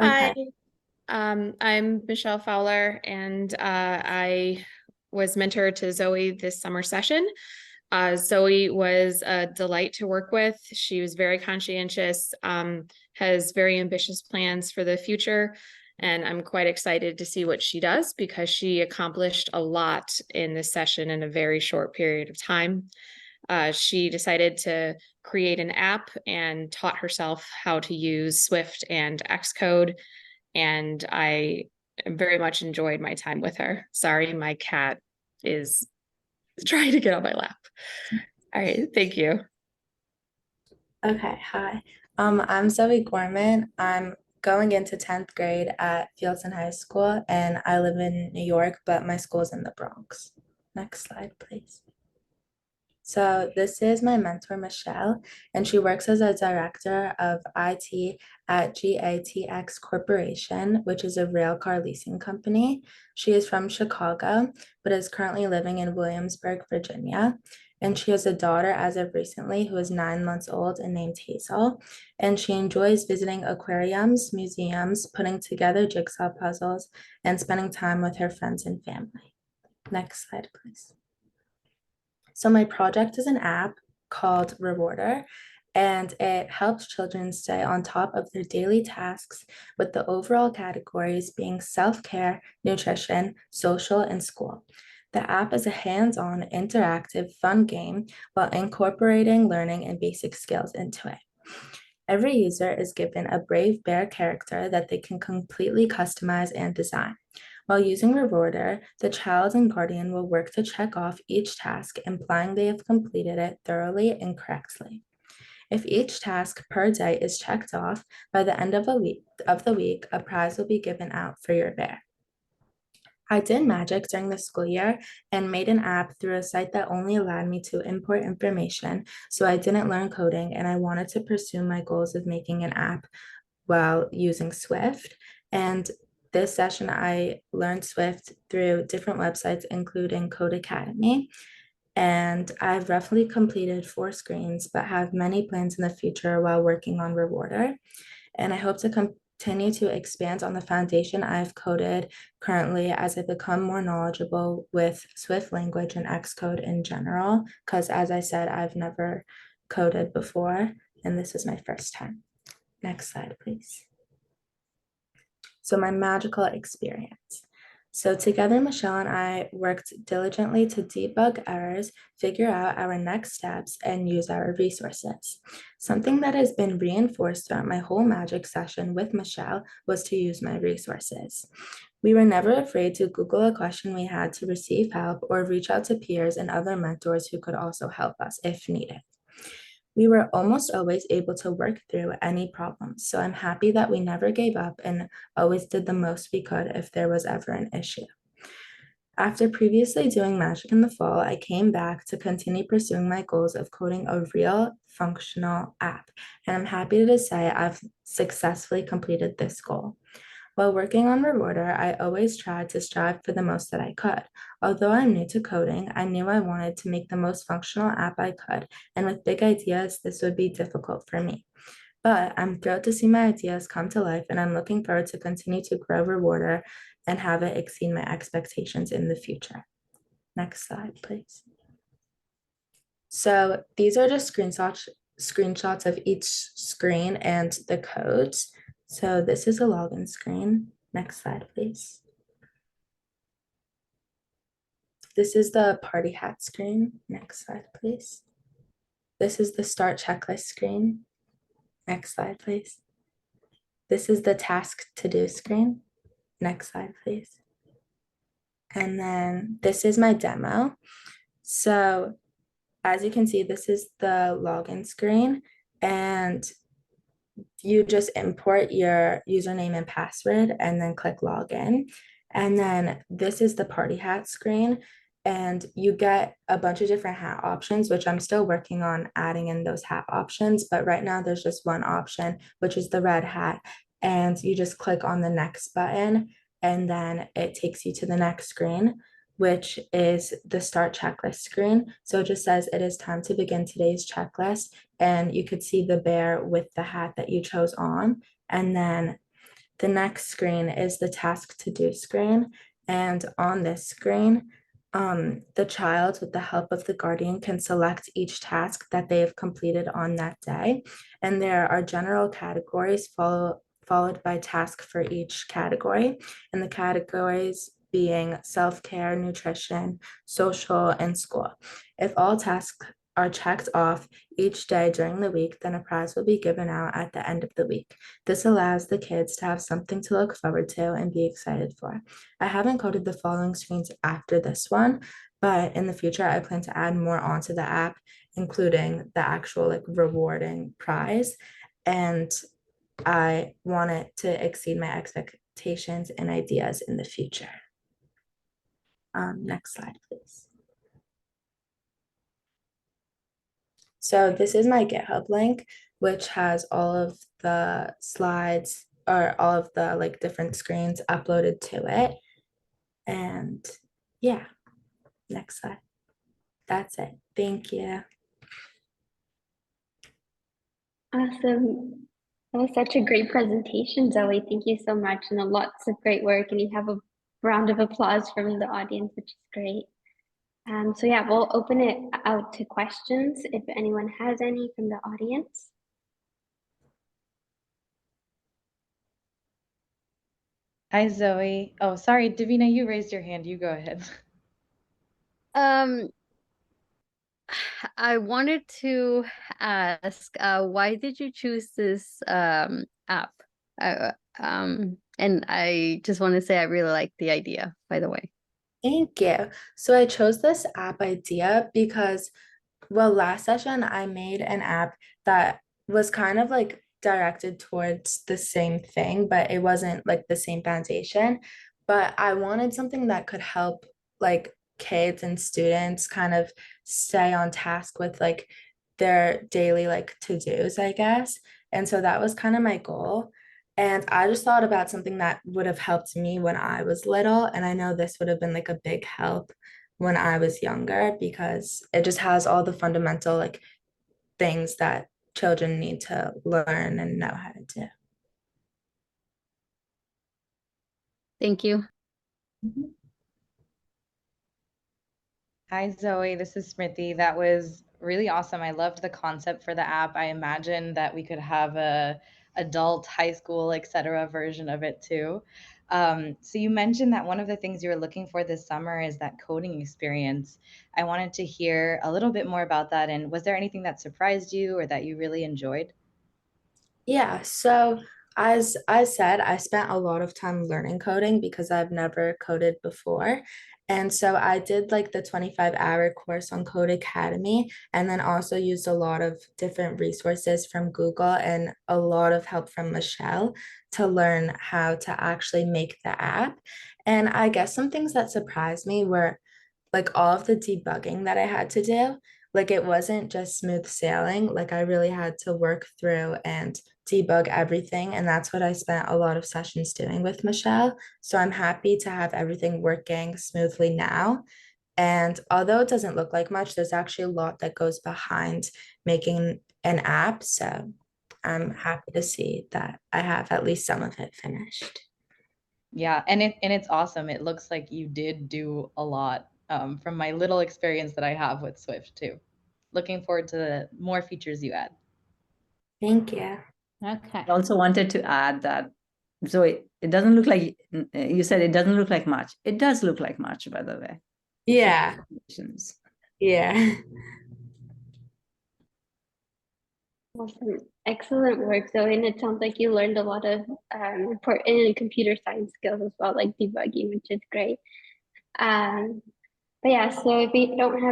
Hi, Okay. I'm Michelle Fowler, and I was mentor to Zoe this summer session. Zoe was a delight to work with. She was very conscientious, has very ambitious plans for the future, and I'm quite excited to see what she does because she accomplished a lot in this session in a very short period of time. She decided to create an app and taught herself how to use Swift and Xcode, and I very much enjoyed my time with her. Sorry, my cat is trying to get on my lap. All right, thank you. Okay. Hi. I'm Zoe Gorman. I'm going into 10th grade at Fieldson High School, and I live in New York, but my school's in the Bronx. Next slide, please. So this is my mentor, Michelle, and she works as a director of IT at GATX Corporation, which is a rail car leasing company. She is from Chicago, but is currently living in Williamsburg, Virginia. And she has a daughter as of recently who is 9 months old and named Hazel. And she enjoys visiting aquariums, museums, putting together jigsaw puzzles, and spending time with her friends and family. Next slide, please. So my project is an app called Rewarder, and it helps children stay on top of their daily tasks with the overall categories being self-care, nutrition, social, and school. The app is a hands-on, interactive, fun game while incorporating learning and basic skills into it. Every user is given a brave bear character that they can completely customize and design. While using Rewarder, the child and guardian will work to check off each task, implying they have completed it thoroughly and correctly. If each task per day is checked off, by the end of the week, a prize will be given out for your bear. I did magic during the school year and made an app through a site that only allowed me to import information, so I didn't learn coding and I wanted to pursue my goals of making an app while using Swift. And this session, I learned Swift through different websites, including Code Academy. And I've roughly completed 4 screens, but have many plans in the future while working on Rewarder. And I hope to continue to expand on the foundation I've coded currently as I become more knowledgeable with Swift language and Xcode in general. Because as I said, I've never coded before, and this is my first time. Next slide, please. So my magical experience. So together, Michelle and I worked diligently to debug errors, figure out our next steps, and use our resources. Something that has been reinforced throughout my whole magic session with Michelle was to use my resources. We were never afraid to Google a question we had to receive help or reach out to peers and other mentors who could also help us if needed. We were almost always able to work through any problems, so I'm happy that we never gave up and always did the most we could if there was ever an issue. After previously doing magic in the fall, I came back to continue pursuing my goals of coding a real functional app, and I'm happy to say I've successfully completed this goal. While working on Rewarder, I always tried to strive for the most that I could. Although I'm new to coding, I knew I wanted to make the most functional app I could, and with big ideas, this would be difficult for me. But I'm thrilled to see my ideas come to life, and I'm looking forward to continue to grow Rewarder and have it exceed my expectations in the future. Next slide, please. So these are just screenshots of each screen and the codes. So this is a login screen. Next slide, please. This is the party hat screen. Next slide, please. This is the start checklist screen. Next slide, please. This is the task to do screen. Next slide, please. And then this is my demo. So as you can see, this is the login screen, and you just import your username and password and then click login. And then this is the party hat screen, and you get a bunch of different hat options, which I'm still working on adding in those hat options. But right now there's just one option, which is the red hat. And you just click on the next button, and then it takes you to the next screen, which is the start checklist screen. So it just says it is time to begin today's checklist. And you could see the bear with the hat that you chose on. And then The next screen is the task to do screen. And on this screen, the child, with the help of the guardian, can select each task that they have completed on that day. And there are general categories followed by task for each category. And the categories being self-care, nutrition, social, and school. If all tasks are checked off each day during the week, then a prize will be given out at the end of the week. This allows the kids to have something to look forward to and be excited for. I haven't coded the following screens after this one, but in the future, I plan to add more onto the app, including the actual like rewarding prize. And I want it to exceed my expectations and ideas in the future. Next slide, please. So this is my GitHub link, which has all of the slides or all of the like different screens uploaded to it. And yeah, next slide. That's it. Thank you. Awesome. That was such a great presentation, Zoe. Thank you so much, and lots of great work. And you have a round of applause from the audience, which is great. So yeah, we'll open it out to questions if anyone has any from the audience. Hi, Zoe. Oh, sorry, Davina, you raised your hand. You go ahead. Um, I wanted to ask, why did you choose this app? And I just want to say I really like the idea, by the way. Thank you. So I chose this app idea because, well, last session I made an app that was kind of like directed towards the same thing, but it wasn't like the same foundation. But I wanted something that could help like kids and students kind of stay on task with like their daily like to-dos, I guess. And so that was kind of my goal. And I just thought about something that would have helped me when I was little. And I know this would have been like a big help when I was younger because it just has all the fundamental like things that children need to learn and know how to do. Thank you. Mhm. Hi, Zoe. This is Smriti. That was really awesome. I loved the concept for the app. I imagine that we could have a adult, high school, etc. version of it too. So you mentioned that one of the things you were looking for this summer is that coding experience. I wanted to hear a little bit more about that. And was there anything that surprised you or that you really enjoyed? Yeah, so as I said, I spent a lot of time learning coding because I've never coded before. And so I did like the 25-hour course on Code Academy and then also used a lot of different resources from Google and a lot of help from Michelle to learn how to actually make the app. And I guess some things that surprised me were like all of the debugging that I had to do. Like it wasn't just smooth sailing. Like I really had to work through and debug everything. And that's what I spent a lot of sessions doing with Michelle. So I'm happy to have everything working smoothly now. And although it doesn't look like much, there's actually a lot that goes behind making an app. So I'm happy to see that I have at least some of it finished. Yeah, and it's awesome. It looks like you did do a lot from my little experience that I have with Swift too. Looking forward to the more features you add. Thank you. Okay. I also wanted to add that, so it doesn't look like, you said it doesn't look like much. It does look like much, by the way. Yeah. Yeah. Awesome. Excellent work, Zoe. And it sounds like you learned a lot of important computer science skills as well, like debugging, which is great. But yeah, so if we don't have